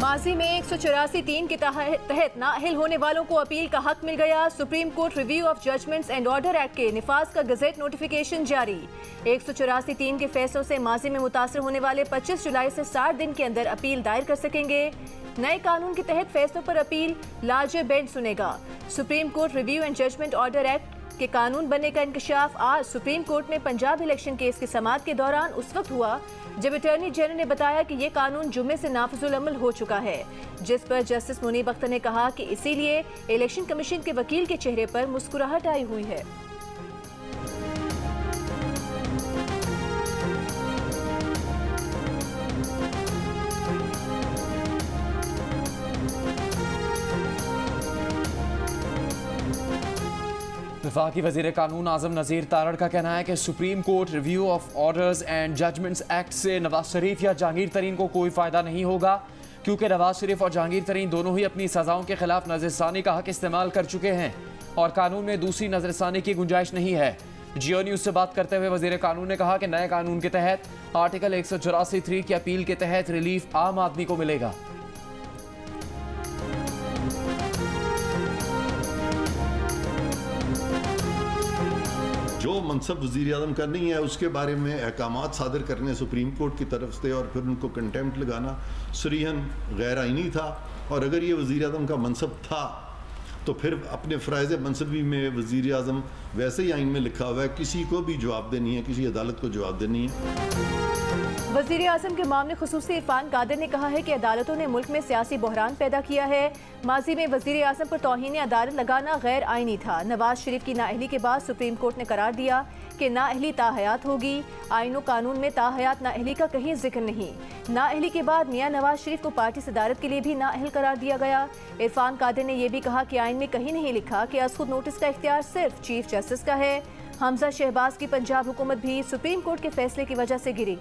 माजी में 184(3) के तहत नाअहल होने वालों को अपील का हक मिल गया। Supreme Court review of judgments and order act के निफाज का गजेट नोटिफिकेशन जारी। 184(3) के फैसलों से माजी में मुतासर होने वाले 25 जुलाई से 60 दिन के अंदर अपील दायर कर सकेंगे। नए कानून के तहत फैसलों पर अपील लार्जर बेंच सुनेगा। Supreme Court review and judgment order act के कानून बनने का इंकशाफ आज सुप्रीम कोर्ट में पंजाब इलेक्शन केस की समाअत के दौरान उस वक्त हुआ जब अटॉर्नी जनरल ने बताया कि ये कानून जुम्मे से नाफिजुल अमल हो चुका है, जिस पर जस्टिस मुनीब अख्तर ने कहा कि इसीलिए इलेक्शन कमीशन के वकील के चेहरे पर मुस्कुराहट आई हुई है। वफाकी वज़ीर कानून आज़म नज़ीर तारड़ का कहना है कि Supreme Court review of orders and judgments act से नवाज शरीफ या जहांगीर तरीन को कोई फ़ायदा नहीं होगा, क्योंकि नवाज शरीफ और जहांगीर तरीन दोनों ही अपनी सज़ाओं के खिलाफ नज़रसानी का हक इस्तेमाल कर चुके हैं और कानून में दूसरी नज़रसानी की गुंजाइश नहीं है। जियो न्यूज़ से बात करते हुए वज़ीर कानून ने कहा कि नए कानून के तहत आर्टिकल 184(3) की अपील के तहत रिलीफ आम आदमी को मिलेगा। जो मनसब वज़ीर आज़म का नहीं है उसके बारे में अहकामात सादर करने सुप्रीम कोर्ट की तरफ से और फिर उनको कंटेम्प्ट लगाना सरीहन गैर आइनी था। और अगर ये वज़ीर आज़म का मनसब था तो फिर अपने फ़राइज़ मनसबी में वज़ीर आज़म वैसे ही आइन में लिखा हुआ है किसी को भी जवाब देनी है, किसी अदालत को जवाब देनी है। वज़ीर आज़म के मामले खुसूसी इरफान कादिर ने कहा है कि अदालतों ने मुल्क में सियासी बहरान पैदा किया है। माजी में वज़ीर आज़म पर तौहीन अदालत लगाना गैर आइनी था। नवाज शरीफ की नाअहली के बाद सुप्रीम कोर्ट ने करार दिया कि नाअहली ताहयात होगी। आइन कानून में ताहयात नाअहली का कहीं जिक्र नहीं। नाअहली के बाद मियां नवाज शरीफ को पार्टी सदारत के लिए भी नाअहल करार दिया गया। इरफान कादिर ने यह भी कहा कि आइन में कहीं नहीं लिखा कि अज़खुद नोटिस का इख्तियार सिर्फ चीफ जस्टिस का है। हमजा शहबाज की पंजाब हुकूमत भी सुप्रीम कोर्ट के फैसले की वजह से गिरी।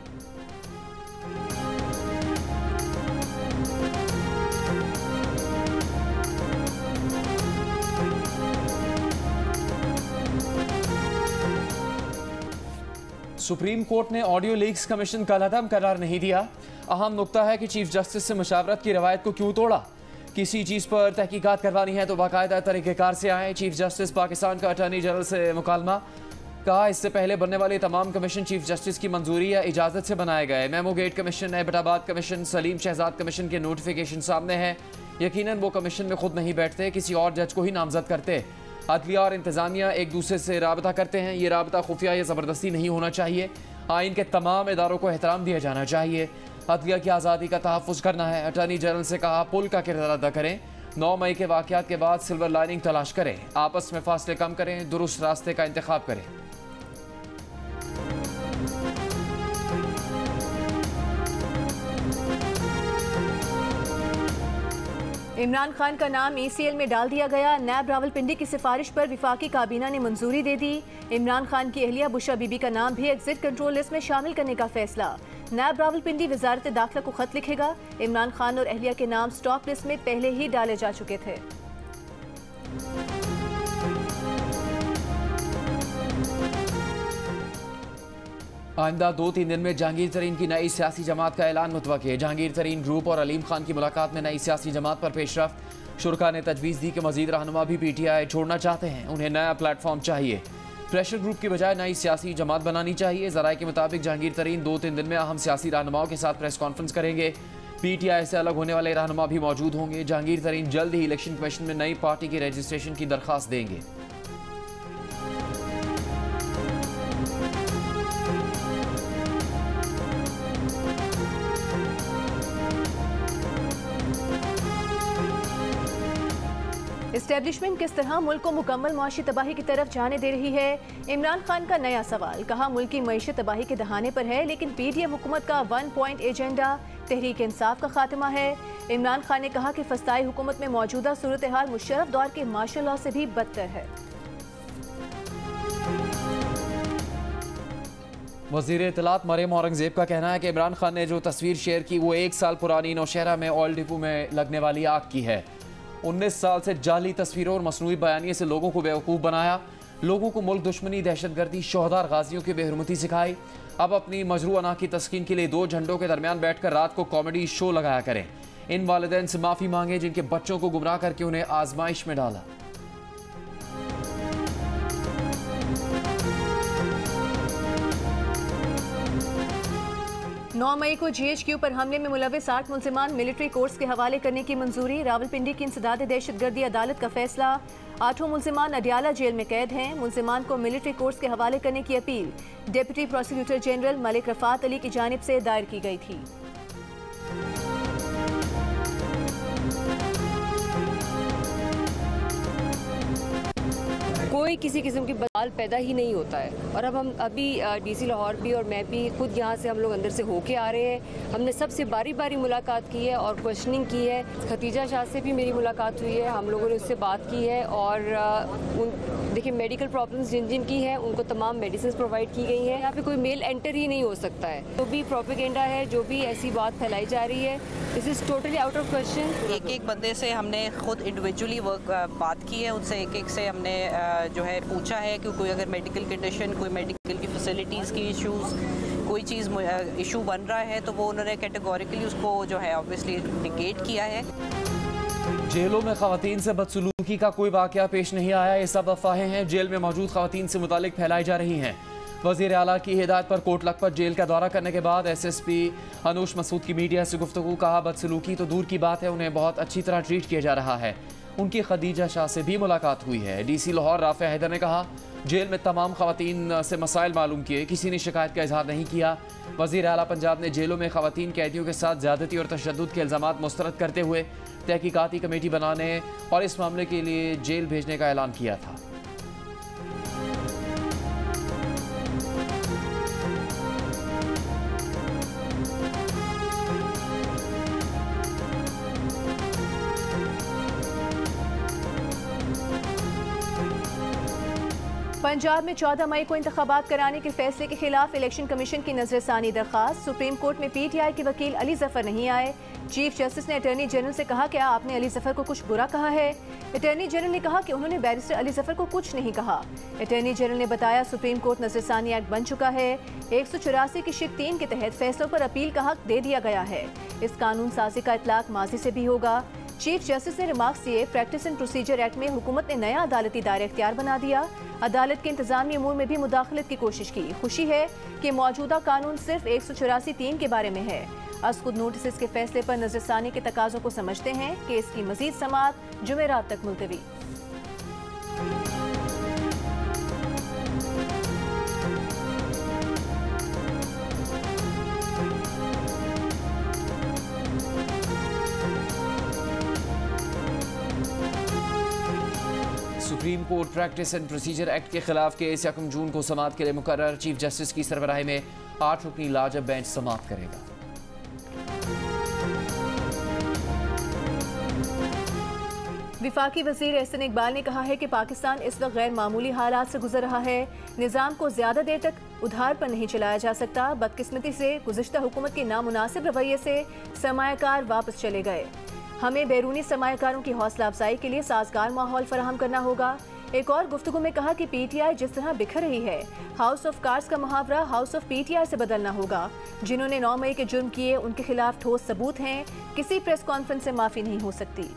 सुप्रीम कोर्ट ने ऑडियो लीक्स कमीशन का अलहदम करार नहीं दिया। अहम नुकता है कि चीफ जस्टिस से मुशावरत की रवायत को क्यों तोड़ा। किसी चीज़ पर तहकीकात करवानी है तो बाकायदा तरीक़ेकार से आए। चीफ जस्टिस पाकिस्तान का अटॉर्नी जनरल से मुकालमा। कहा इससे पहले बनने वाले तमाम कमीशन चीफ जस्टिस की मंजूरी या इजाज़त से बनाए गए। Memo gate commission, Abbottabad commission, Saleem Shahzad commission के नोटिफिकेशन सामने हैं। यकीनन वो कमीशन में खुद नहीं बैठते, किसी और जज को ही नामजद करते। अदलिया और इंतज़ामिया एक दूसरे से राबता करते हैं। ये राबता खुफिया या ज़बरदस्ती नहीं होना चाहिए। आइन के तमाम इदारों को एहतराम दिया जाना चाहिए। अदलिया की आज़ादी का तहफ़्फ़ुज़ करना है। अटॉर्नी जनरल से कहा पुल का किरदार अदा करें। 9 मई के वाक़यात के बाद सिल्वर लाइनिंग तलाश करें। आपस में फासले कम करें, दुरुस्त रास्ते का इंतखाब करें। इमरान खान का नाम ECL में डाल दिया गया। नैब रावलपिंडी की सिफारिश पर विफाकी काबीना ने मंजूरी दे दी। इमरान खान की अहलिया बुशरा बीबी का नाम भी एग्जिट कंट्रोल लिस्ट में शामिल करने का फैसला। नैब रावलपिंडी वजारत दाखिला को खत लिखेगा। इमरान खान और अहलिया के नाम स्टॉप लिस्ट में पहले ही डाले जा चुके थे। आइंदा 2-3 दिन में जहांगीर तरीन की नई सियासी जमात का ऐलान मुतवक्किल है। जहांगीर तरीन ग्रुप और अलीम खान की मुलाकात में नई सियासी जमात पर पेशरफ्त। शुरा ने तजवीज़ दी कि मजीद रहनुमा भी PTI छोड़ना चाहते हैं। उन्हें नया प्लेटफॉर्म चाहिए। प्रेशर ग्रुप की बजाय नई सियासी जमात बनानी चाहिए। ज़राए के मुताबिक जहांगीर तरीन 2-3 दिन में अहम सियासी रहनुमाओं के साथ प्रेस कॉन्फ्रेंस करेंगे। PTI से अलग होने वाले रहनुमा भी मौजूद होंगे। जहांगीर तरीन जल्द ही इलेक्शन कमीशन में नई पार्टी की रजिस्ट्रेशन की दरख्वास्त देंगे। एस्टेब्लिशमेंट किस तरह मुल्क को मुकम्मल मुआशी तबाही की तरफ जाने दे रही है। इमरान खान का नया सवाल। कहा मुल्क की मईशत तबाही के दहाने पर है, लेकिन PTM हुकूमत का 1 पॉइंट एजेंडा तहरीक इंसाफ का खात्मा है। इमरान खान ने कहा कि फस्ताई हुकूमत में मौजूदा सूरत हाल मुशर्रफ दौर के मार्शल लॉ से भी बदतर है। वज़ीर इत्तलात मरियम औरंगज़ेब का कहना है कि इमरान खान ने जो तस्वीर शेयर की वो 1 साल पुरानी नौशहरा में ऑयल डिपो में लगने वाली आग की है। 19 साल से जाली तस्वीरों और मसनूई बयानिए से लोगों को बेवकूफ़ बनाया। लोगों को मुल्क दुश्मनी, दहशतगर्दी, शोहदार गाजियों की बेहरमती सिखाई। अब अपनी मजरू अना की तस्कीन के लिए 2 झंडों के दरमियान बैठकर रात को कॉमेडी शो लगाया करें। इन वालिदैन से माफ़ी मांगे जिनके बच्चों को गुमराह करके उन्हें आजमाइश में डाला। 9 मई को GHQ पर हमले में मुलविस 8 मुल्जिमान मिलिट्री कोर्ट्स के हवाले करने की मंजूरी। रावलपिंडी की इंसदाद दहशतगर्दी अदालत का फैसला। 8 मुल्जिमान अडियाला जेल में कैद हैं। मुल्जिमान को मिलिट्री कोर्ट्स के हवाले करने की appeal deputy prosecutor general Malik Rafat Ali की जानिब से दायर की गई थी। कोई किसी किस्म की बवाल पैदा ही नहीं होता है। और अब हम अभी DC लाहौर भी और मैं भी खुद यहाँ से हम लोग अंदर से होके आ रहे हैं। हमने सबसे बारी बारी मुलाकात की है और क्वेश्चनिंग की है। खतीजा शाह से भी मेरी मुलाकात हुई है, हम लोगों ने उससे बात की है। और देखिए मेडिकल प्रॉब्लम्स जिन जिन की हैं उनको तमाम मेडिसिन प्रोवाइड की गई हैं। यहाँ पे कोई मेल एंटर ही नहीं हो सकता है। जो भी प्रोपेगेंडा है, जो भी ऐसी बात फैलाई जा रही है, this is totally out of question. एक एक बंदे से हमने खुद इंडिविजुअली बात की है, उनसे एक एक से हमने जो है पूछा है कि कोई अगर मेडिकल कंडीशन, कोई मेडिकल की फैसिलिटीज़ की इश्यूज़, कोई चीज़ इशू बन रहा है तो वो उन्होंने कैटेगोरिकली उसको जो है ऑब्वियसली निगेट किया है। जेलों में खवातीन से बदसलूकी का कोई वाकया पेश नहीं आया। ये सब अफवाहें हैं जेल में मौजूद खवातीन से मुतालिक फैलाई जा रही हैं। वज़ीर आला की हिदायत पर कोट लखपत जेल का दौरा करने के बाद SSP अनूश मसूद की मीडिया से गुफ्तगू। कहा बदसलूकी तो दूर की बात है, उन्हें बहुत अच्छी तरह ट्रीट किया जा रहा है। उनकी खदीजा शाह से भी मुलाकात हुई है। DC लाहौर राफे हैदर ने कहा जेल में तमाम खवातीन से मसाइल मालूम किए, किसी ने शिकायत का इजहार नहीं किया। वज़ीर आला पंजाब ने जेलों में खवातीन कैदियों के साथ ज़्यादती और तशद्दुद के इल्ज़ामात मुस्तरद करते हुए तहकीकाती कमेटी बनाने और इस मामले के लिए जेल भेजने का ऐलान किया था। पंजाब में 14 मई को इंतखाबात कराने के फैसले के खिलाफ इलेक्शन कमीशन की नजरसानी दरखास्त। सुप्रीम कोर्ट में PTI के वकील अली जफर नहीं आए। चीफ जस्टिस ने अटॉर्नी जनरल से कहा क्या आपने अली जफर को कुछ बुरा कहा है। अटॉर्नी जनरल ने कहा कि उन्होंने बैरिस्टर अली जफर को कुछ नहीं कहा। अटॉर्नी जनरल ने बताया सुप्रीम कोर्ट नजरसानी एक्ट बन चुका है। 184 की शिक 3 के तहत फैसलों पर अपील का हक दे दिया गया है। इस कानून साजी का इतलाक माजी से भी होगा। चीफ जस्टिस ने रिमार्क्स दिए प्रैक्टिस एंड प्रोसीजर एक्ट में हुकूमत ने नया अदालती दायरा इख्तियार बना दिया। अदालत के इंतजामी अमूर में भी मुदाखलत की कोशिश की। खुशी है कि मौजूदा कानून सिर्फ 184(3) के बारे में है। खुद नोटिस के फैसले पर नजरसानी के तकाजों को समझते हैं कि इसकी मजीद समाअत जुमेरात तक मुलतवी। Supreme court practice and procedure act के खिलाफ केस 1 जून को समाअत के लिए मुकर्रर। चीफ जस्टिस की सरबराही में 8 रुकनी लाजब बेंच समाअत करेगा। विफाकी वजीर एहसन इकबाल ने कहा है कि पाकिस्तान इस वक्त गैर मामूली हालात से गुजर रहा है। निज़ाम को ज्यादा देर तक उधार पर नहीं चलाया जा सकता। बदकिस्मती से गुज़िश्ता हुकूमत के नामुनासिब रवैये से सरमायाकार वापस चले गए। हमें बैरूनी सरमायाकारों की हौसला अफजाई के लिए साजगार माहौल फराहम करना होगा। एक और गुफ्तगू में कहा कि PTI जिस तरह बिखर रही है, हाउस ऑफ कार्ड्स का मुहावरा हाउस ऑफ PTI से बदलना होगा। जिन्होंने 9 मई के जुर्म किए उनके खिलाफ ठोस सबूत हैं। किसी प्रेस कॉन्फ्रेंस से माफी नहीं हो सकती।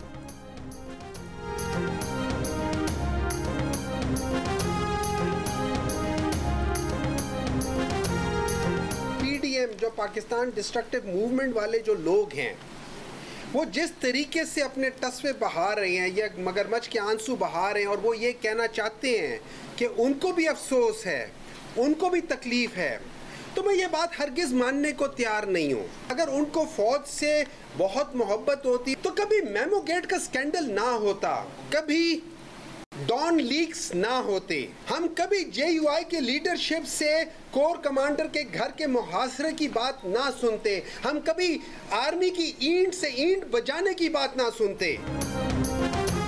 PDM जो पाकिस्तान डिस्ट्रक्टिव मूवमेंट वाले जो लोग हैं, वो जिस तरीके से अपने तस्वे बहा रहे हैं या मगरमच्छ के आंसू बहा रहे हैं और वो ये कहना चाहते हैं कि उनको भी अफसोस है, उनको भी तकलीफ है, तो मैं ये बात हरगिज़ मानने को तैयार नहीं हूँ। अगर उनको फौज से बहुत मोहब्बत होती तो कभी मेमो गेट का स्कैंडल ना होता, कभी डॉन लीक्स ना होते, हम कभी JUI के लीडरशिप से कोर कमांडर के घर के मुहासरे की बात ना सुनते, हम कभी आर्मी की ईंट से ईंट बजाने की बात ना सुनते।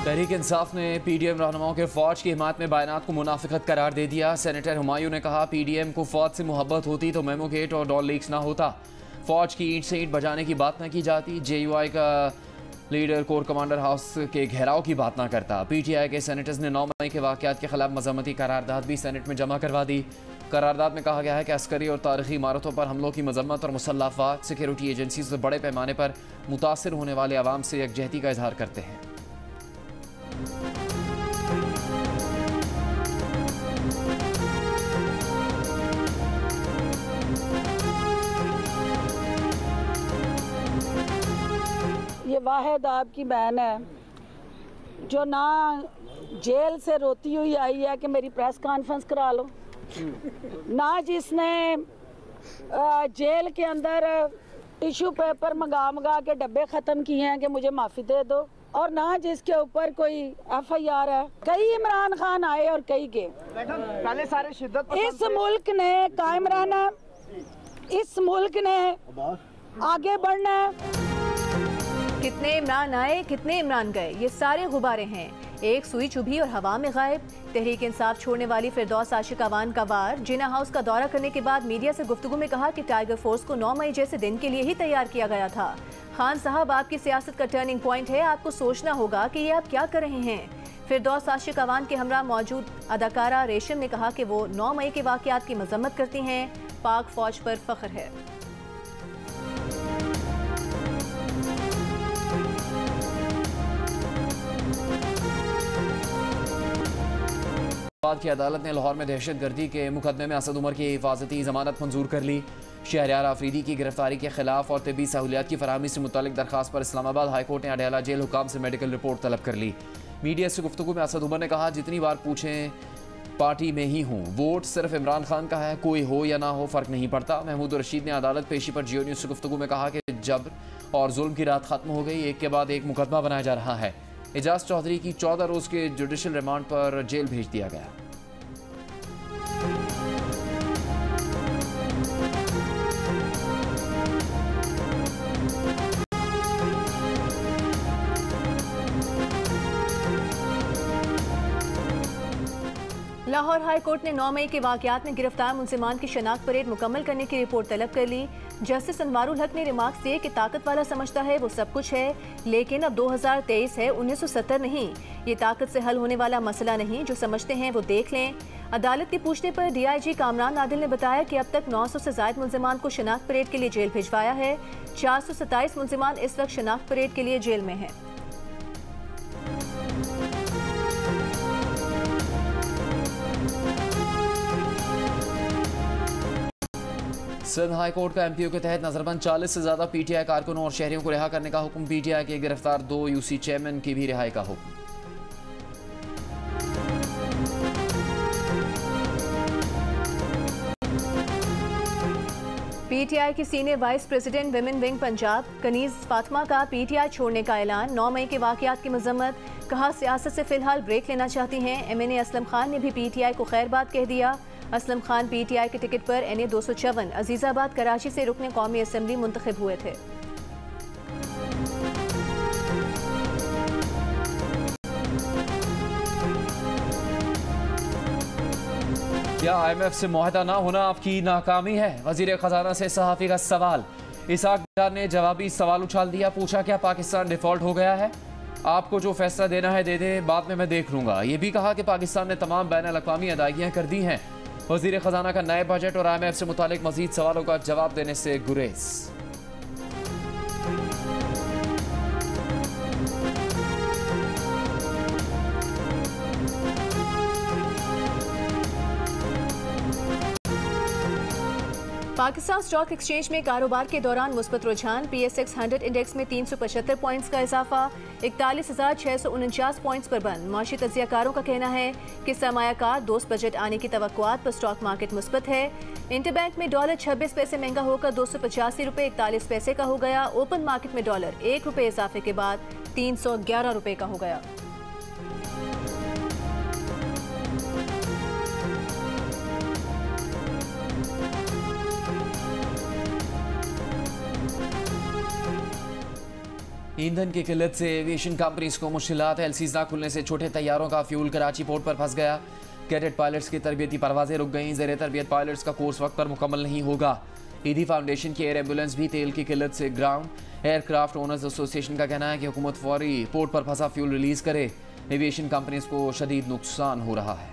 तहरीक इंसाफ ने PDM रहनुमाओं के फौज की हिमायत में बयानात को मुनाफिकत करार दे दिया। सेनेटर हुमायूं ने कहा PDM को फौज से मोहब्बत होती तो मेमो गेट और डॉन लीक्स ना होता, फौज की ईंट से ईंट बजाने की बात ना की जाती। JUI का लीडर कोर कमांडर हाउस के घेराव की बात ना करता। पीटीआई के सेनेटर्स ने 9 मई के वाक़यात के खिलाफ मजम्मती करारदाद भी सेनेट में जमा करवा दी। करारदाद में कहा गया है कि अस्करी और तारीखी इमारतों पर हमलों की मजम्मत और मुसल्लह अफवाज सिक्योरिटी एजेंसी से बड़े पैमाने पर मुतासर होने वाले अवाम से यकजहती का इजहार करते हैं। ये वाहिद आपकी बहन है जो ना जेल से रोती हुई आई है कि मेरी प्रेस कॉन्फ्रेंस करा लो, ना जिसने जेल के अंदर टिश्यू पेपर मंगा के डब्बे ख़त्म किए हैं कि मुझे माफ़ी दे दो, और ना जिसके ऊपर कोई FIR है। कई इमरान खान आए और कई गए। पहले सारे शिद्दत इस मुल्क ने कायम रहना, इस मुल्क ने आगे बढ़ना है। कितने इमरान आए कितने इमरान गए, ये सारे गुब्बारे हैं, एक सुई चुभी और हवा में गायब। तहरीक इंसाफ छोड़ने वाली फिरदौस आशिक अवान का वार। जिन्ना हाउस का दौरा करने के बाद मीडिया से गुफ्तगू में कहा कि टाइगर फोर्स को 9 मई जैसे दिन के लिए ही तैयार किया गया था। खान साहब, आपकी सियासत का टर्निंग पॉइंट है, आपको सोचना होगा कि ये आप क्या कर रहे हैं। फिरदौस आशिक अवान के हमरा मौजूद अदाकारा रेशम ने कहा कि वो 9 मई के वाक़यात की मजम्मत करती हैं। पाक फौज पर फख्र है। की अदालत ने लाहौर में दहशतगर्दी के मुकदमे में असद उमर की हिफाजती जमानत मंजूर कर ली। शहरयार आफरीदी की गिरफ्तारी के खिलाफ और तिब्बी सहूलियात की फराहमी से मुतालिक दरखास्त पर इस्लामाबाद हाईकोर्ट ने अडयाला जेल हुकाम से मेडिकल रिपोर्ट तलब कर ली। मीडिया से गुफ्तगू में असद उमर ने कहा, जितनी बार पूछें पार्टी में ही हूँ, वोट सिर्फ इमरान खान का है, कोई हो या ना हो फ़र्क नहीं पड़ता। महमूद रशीद ने अदालत पेशी पर जियो न्यूज़ से गुफ्तगू में कहा कि जबर और जुल्म की रात ख़त्म हो गई, एक के बाद एक मुकदमा बनाया जा रहा है। एजाज चौधरी की 14 रोज़ के जुडिशल रिमांड पर जेल भेज दिया गया। लाहौर हाई कोर्ट ने 9 मई के वाक़यात में गिरफ्तार मुलजिमान की शनाख्त परेड मुकम्मल करने की रिपोर्ट तलब कर ली। जस्टिस अनवारुल हक ने रिमार्क्स दिए कि ताकत वाला समझता है वो सब कुछ है, लेकिन अब 2023 है, 1970 नहीं। ये ताकत से हल होने वाला मसला नहीं, जो समझते हैं वो देख लें। अदालत के पूछने पर DIG कामरान आदिल ने बताया कि अब तक 900 से ज़ायद मुलजिमान को शनाख्त परेड के लिए जेल भिजवाया है। 427 मुलजिमान इस वक्त शनाख्त परेड के लिए जेल में हैं। सिंध हाई कोर्ट का MPO के तहत नजरबंद 40 से ज्यादा PTI कारकुनों और शहरियों को रिहा करने का हुक्म। PTI के गिरफ्तार 2 UC चेयरमैन की भी रिहाई का हुक्म। PTI की senior vice president women wing Punjab Kaneez Fatima का PTI छोड़ने का ऐलान। 9 मई के वाक़यात की मजम्मत। कहा, सियासत से फिलहाल ब्रेक लेना चाहती हैं। MNA असलम खान ने भी PTI को खैर बात कह दिया। असलम खान PTI के टिकट पर NA 254 अजीजाबाद कराची से रुकने कौमी असम्बली मुंतखब हुए थे। क्या IMF से मुआहदा ना होना आपकी नाकामी है? वजीर खजाना से सहाफ़ी का सवाल। इसाक डार ने जवाबी सवाल उछाल दिया। पूछा, क्या पाकिस्तान डिफॉल्ट हो गया है? आपको जो फैसला देना है दे दे, बाद में मैं देख लूंगा। ये भी कहा कि पाकिस्तान ने तमाम बैन-अल-अक़वामी अदायगियाँ कर दी हैं। वजीर खजाना का नए बजट और IMF से मुतालिक मजीद सवालों का जवाब देने से गुरेज। पाकिस्तान स्टॉक एक्सचेंज में कारोबार के दौरान मुस्बत रुझान। PSX 100 इंडेक्स में 375 पॉइंट्स का इजाफा, 41,649 पॉइंट्स पर बंद। माशी तज्जियाकारों का कहना है कि सरमायाकार दोस्त बजट आने की तवक्कुआत पर स्टॉक मार्केट मुस्बत है। इंटरबैंक में डॉलर 26 पैसे महंगा होकर 285 रुपये 41 पैसे का हो गया। ओपन मार्केट में डॉलर 1 रुपये इजाफे के बाद 311 रुपये का हो गया। ईंधन की किल्लत से एविएशन कंपनीज को मुश्किलात। LCs ना खुलने से छोटे तैयारों का फ्यूल कराची पोर्ट पर फंस गया। कैडेट पायलट्स की तरबियती परवाजें रुक गईं। ज़ेर तरबियत पायलट्स का कोर्स वक्त पर मुकम्मल नहीं होगा। ईदी फाउंडेशन की एयर एम्बुलेंस भी तेल की किल्लत से ग्राउंड। एयरक्राफ्ट ओनर्स एसोसिएशन का कहना है कि हुकूमत फौरी पोर्ट पर फंसा फ्यूल रिलीज करे। एविएशन कंपनीज को शदीद नुकसान हो रहा है।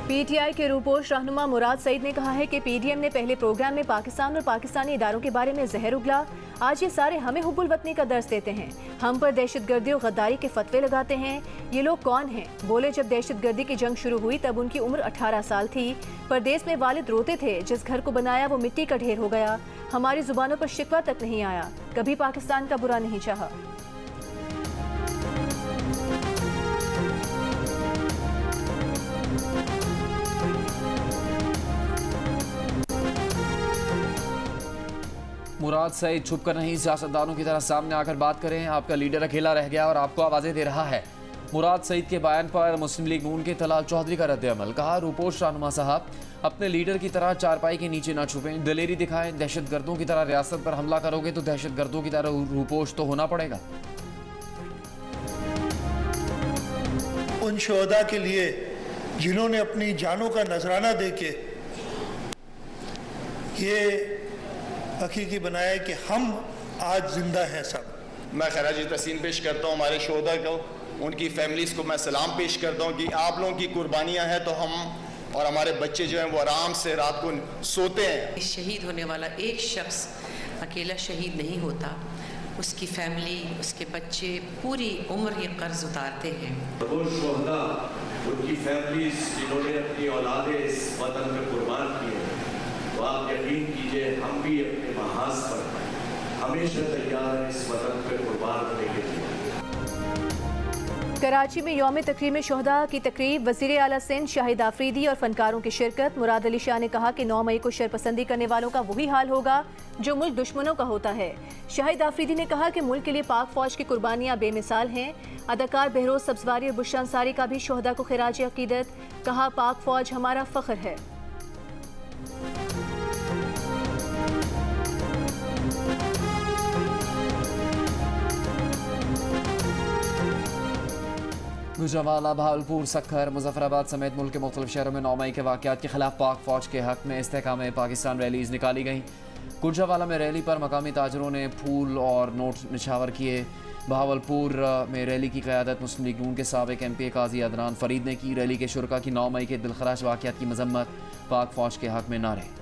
पीटीआई के रूपोश रहनुमा मुराद सईद ने कहा है कि पीडीएम ने पहले प्रोग्राम में पाकिस्तान और पाकिस्तानी इदारों के बारे में जहर उगला। आज ये सारे हमें हुब्बुल वतनी का दर्स देते हैं, हम पर दहशतगर्दी और गद्दारी के फतवे लगाते हैं। ये लोग कौन हैं? बोले जब दहशतगर्दी की जंग शुरू हुई तब उनकी उम्र 18 साल थी। परदेश में वालिद रोते थे, जिस घर को बनाया वो मिट्टी का ढेर हो गया। हमारी जुबानों पर शिकवा तक नहीं आया, कभी पाकिस्तान का बुरा नहीं चाहा। मुराद सईद छुप कर नहीं, सियासतदानों की तरह सामने आकर बात करें। आपका लीडर अकेला रह गया और आपको आवाजें दे रहा है। मुराद सईद के बयान पर मुस्लिम लीग नून के तलाल चौधरी का रद्द-ए-अमल। कहा, रूपोश रहनुमा साहब अपने लीडर की तरह चारपाई के नीचे ना छुपें, दिलेरी दिखाएं। दहशतगर्दों की तरह रियासत पर हमला करोगे तो दहशतगर्दों की तरह रूपोश तो होना पड़ेगा। उन शोहदा के लिए जिन्होंने अपनी जानों का नजराना देके ये हकीकी बनाया है कि हम आज जिंदा हैं। सब मैं खराज तहसीन पेश करता हूँ हमारे शोहदा को, उनकी फैमिलीज़ को मैं सलाम पेश करता हूँ कि आप लोगों की कुर्बानियाँ हैं तो हम और हमारे बच्चे जो हैं वो आराम से रात को सोते हैं। शहीद होने वाला एक शख्स अकेला शहीद नहीं होता, उसकी फैमिली, उसके बच्चे पूरी उम्र ये कर्ज उतारते हैं। वो शोहदा, उनकी फैमिलीज जिन्होंने अपनी औलादे इस वतन में कुर्बान किए, तो आप यकीन कीजिए हम भी अपने महाज पर हमेशा तैयार हैं इस वतन पे कुर्बान होने के लिए। कराची में यौम तकरीम शोहदा की तकरीब, वज़ीर आला सिंध शाहिद आफरीदी और फनकारों की शिरकत। मुराद अली शाह ने कहा कि 9 मई को शरपसंदी करने वालों का वही हाल होगा जो मुल्क दुश्मनों का होता है। शाहिद आफरीदी ने कहा कि मुल्क के लिए पाक फौज की कुर्बानियां बेमिसाल हैं। अदाकार बहरोज सब्जवारी और बुशरा अंसारी का भी शोहदा को खिराज अकीदत। कहा, पाक फौज हमारा फख्र है। गुजरावाला, भावलपुर, सक्खर, मुजफ्फराबाद समेत मुल्क के मुख्तलिफ शहरों में 9 मई के वाक़यात के खिलाफ पाक फौज के हक में इस्तेहकाम पाकिस्तान रैलीज निकाली गईं। गुजरावाला में रैली पर मकामी ताजरों ने फूल और नोट निछावर किए। भावलपुर में रैली की क़यादत मुस्लिम लीग नून के साबिक़ MP काजी अदनान फरीद ने की। रैली के शुरका की 9 मई के दिलखराश वाक़यात की मजम्मत, पाक फौज के हक में नारे।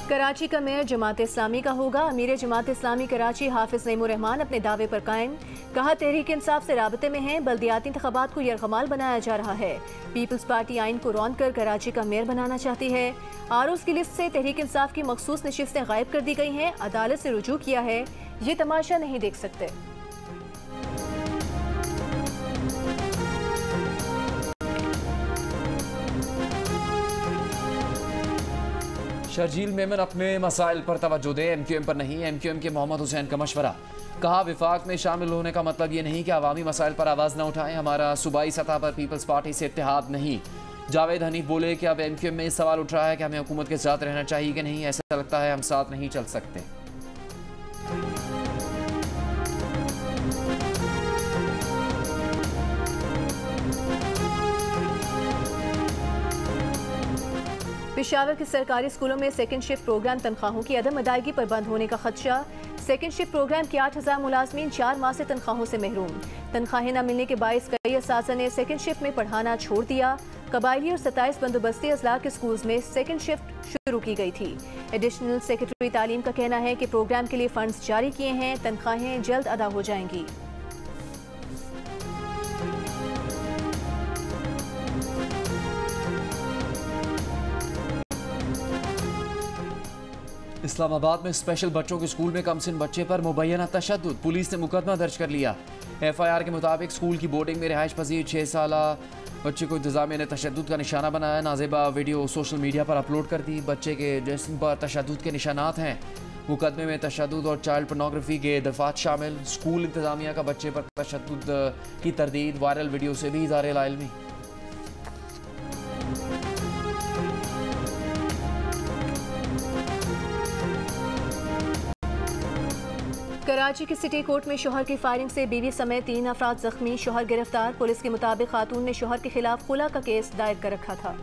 कराची का मेयर जमात इस्लामी का होगा। अमीर जमात इस्लामी कराची हाफिज नईमुर रहमान अपने दावे पर कायम। कहा, तहरीक इंसाफ से राबते में हैं, बल्दियाती इंतखाबात को यरगमाल बनाया जा रहा है। पीपल्स पार्टी आइन को रौंद कर कराची का मेयर बनाना चाहती है। आरोज की लिस्ट से तहरीक इंसाफ की मखसूस नशिस्तें गायब कर दी गई हैं। अदालत से रुजू किया है, ये तमाशा नहीं देख सकते। शर्जील मेमन अपने मसाइल पर तवज्जो दें, MQM पर नहीं। MQM के मोहम्मद हुसैन का मशवरा। कहा, विफाक में शामिल होने का मतलब ये नहीं कि अवामी मसाइल पर आवाज़ न उठाएं। हमारा सूबाई सतह पर पीपल्स पार्टी से इत्तेहाद नहीं। जावेद हनीफ बोले कि अब MQM में सवाल उठ रहा है कि हमें हुकूमत के साथ रहना चाहिए कि नहीं। ऐसा लगता है हम साथ नहीं चल सकते। पेशावर के सरकारी स्कूलों में सेकंड शिफ्ट प्रोग्राम तनख्वाहों की अदम अदायगी पर बंद होने का खदशा। सेकंड शिफ्ट प्रोग्राम के 8000 मुलाजमीन 4 माह से तनख्वाहों से महरूम। तनख्वाहें न मिलने के बायस कई असातिज़ा ने सेकंड शिफ्ट में पढ़ाना छोड़ दिया। कबायली और 27 बंदोबस्ती अजला के स्कूल्स में सेकंड शिफ्ट शुरू की गई थी। एडिशनल सेक्रेटरी तालीम का कहना है कि प्रोग्राम के लिए फंड्स जारी किए हैं, तनख्वाहें जल्द अदा हो जाएंगी। इस्लामाबाद में स्पेशल बच्चों के स्कूल में कमसिन बच्चे पर मुबैना तशद्दुद, पुलिस ने मुकदमा दर्ज कर लिया। FIR के मुताबिक स्कूल की बोर्डिंग में रिहाइश पजीर 6 साला बच्चे को इंतजामिया ने तशद्दुद का निशाना बनाया। नाजेबा वीडियो सोशल मीडिया पर अपलोड कर दी। बच्चे के जिस्म पर तशद्दुद के निशानात हैं। मुकदमे में तशद्दुद और चाइल्ड पोर्नोग्राफी के दफात शामिल। स्कूल इंतजामिया का बच्चे पर तशद्दुद की तरदीद, वायरल वीडियो से भी इज़हार इल्मी। कराची की सिटी कोर्ट में शौहर की फायरिंग से बीवी समेत 3 अफराद जख्मी, शौहर गिरफ्तार। पुलिस के मुताबिक खातून ने शौहर के खिलाफ खुला का केस दायर कर रखा था।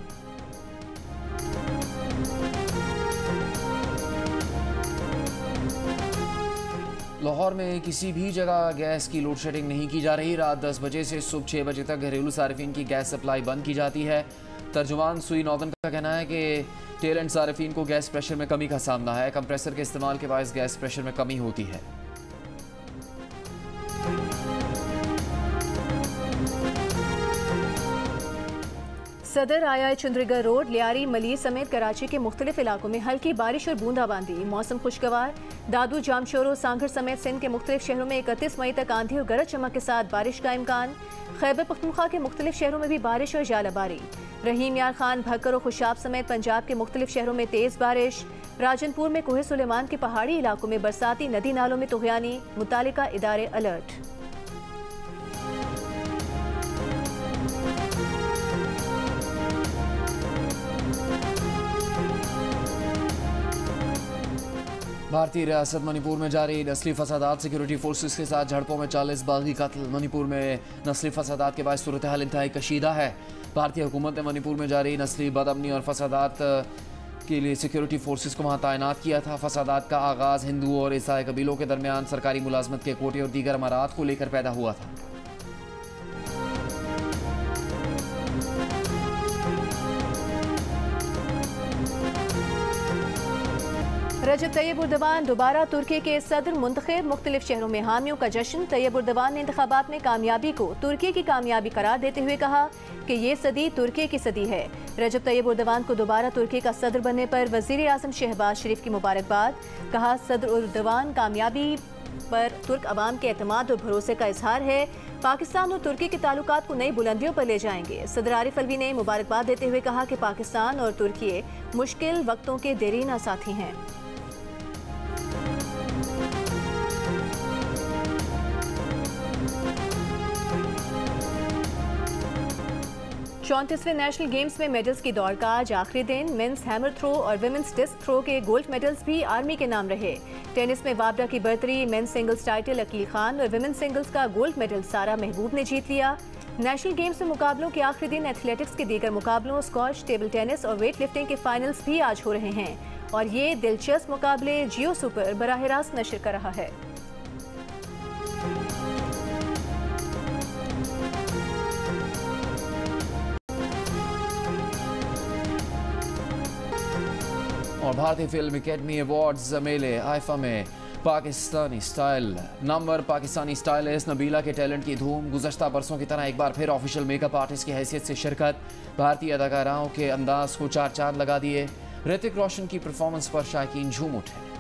लाहौर में किसी भी जगह गैस की लोड शेडिंग नहीं की जा रही। रात 10 बजे से सुबह 6 बजे तक घरेलू सार्फिन की गैस सप्लाई बंद की जाती है। तर्जुमान सुई नॉर्दर्न का कहना है कि टेल एंड सार्फिन को गैस प्रेशर में कमी का सामना है। कंप्रेसर के इस्तेमाल के बायस गैस प्रेशर में कमी होती है। सदर आया चंद्रीगढ़ रोड, लियारी, मलीर समेत कराची के मुख्तलिफ इलाकों में हल्की बारिश और बूंदाबांदी। मौसम खुशगवार। दादू, जामशोरो, सांगड़ समेत सिंध के मुख्तलिफ शहरों में 31 मई तक आंधी और गरज चमक के साथ बारिश का इम्कान। खैबर पख्तूनख्वा के मुख्तलिफ शहरों में भी बारिश और जालाबारी। रहीम यार खान, भक्कर और खुशाब समेत पंजाब के मुख्तलिफ शहरों में तेज बारिश। राजनपुर में कोहे सुलेमान के पहाड़ी इलाकों में बरसाती नदी नालों में तुग़यानी, मुतालिका इदारे अलर्ट। भारतीय रियासत मणिपुर में जारी नस्ली फसादात, सिक्योरिटी फोर्सेस के साथ झड़पों में 40 बागी कत्ल। मणिपुर में नस्ली फसादात के बाद सूरत हाल इंतहाई कशीदा है। भारतीय हुकूमत ने मणिपुर में जारी नस्ली बदअमनी और फसादात के लिए सिक्योरिटी फोर्सेस को वहाँ तैनात किया था। फसादात का आगाज़ हिंदुओं और ईसाई कबीलों के दरमियान सरकारी मुलाजमत के कोटे और दीगर अमारात को लेकर पैदा हुआ था। रजब तैयब उर्दवान दोबारा तुर्की के सदर मुंतखब, मुख्तलिफ शहरों में हामियों का जश्न। तैयब उर्दवान ने इंतखाबात में कामयाबी को तुर्की की कामयाबी करार देते हुए कहा कि ये सदी तुर्की की सदी है। रजब तैयब उर्दवान को दोबारा तुर्की का सदर बनने पर वज़ीर आज़म शहबाज शरीफ की मुबारकबाद। कहा, सदर उर्दवान कामयाबी पर तुर्क अवाम के एतमाद और भरोसे का इजहार है। पाकिस्तान और तुर्की के ताल्लुकात को नई बुलंदियों पर ले जाएंगे। सदर आरिफ अलवी ने मुबारकबाद देते हुए कहा कि पाकिस्तान और तुर्की मुश्किल वक्तों के देरीना साथी हैं। 34वें नेशनल गेम्स में मेडल्स की दौड़ का आज आखिरी दिन। मेंस हैमर थ्रो और विमेंस डिस्क थ्रो के गोल्ड मेडल्स भी आर्मी के नाम रहे। टेनिस में वाबडा की बर्तरी, men's singles title Aqeel Khan और विमेंस सिंगल्स का गोल्ड मेडल सारा महबूब ने जीत लिया। नेशनल गेम्स में मुकाबलों के आखिरी दिन एथलेटिक्स के दीगर मुकाबलों, स्क्वॉश, टेबल टेनिस और वेट लिफ्टिंग के फाइनल्स भी आज हो रहे हैं और ये दिलचस्प मुकाबले जियो सुपर बराह रास्त नशर कर रहा है। और भारतीय फिल्म अकेडमी अवार्ड्स मेले आईफा में पाकिस्तानी स्टाइलिस्ट नबीला के टैलेंट की धूम। गुज़श्ता बरसों की तरह एक बार फिर ऑफिशियल मेकअप आर्टिस्ट की हैसियत से शिरकत। भारतीय अदाकाराओं के अंदाज को 4 चांद लगा दिए। ऋतिक रोशन की परफॉर्मेंस पर शायकीन झूम उठे।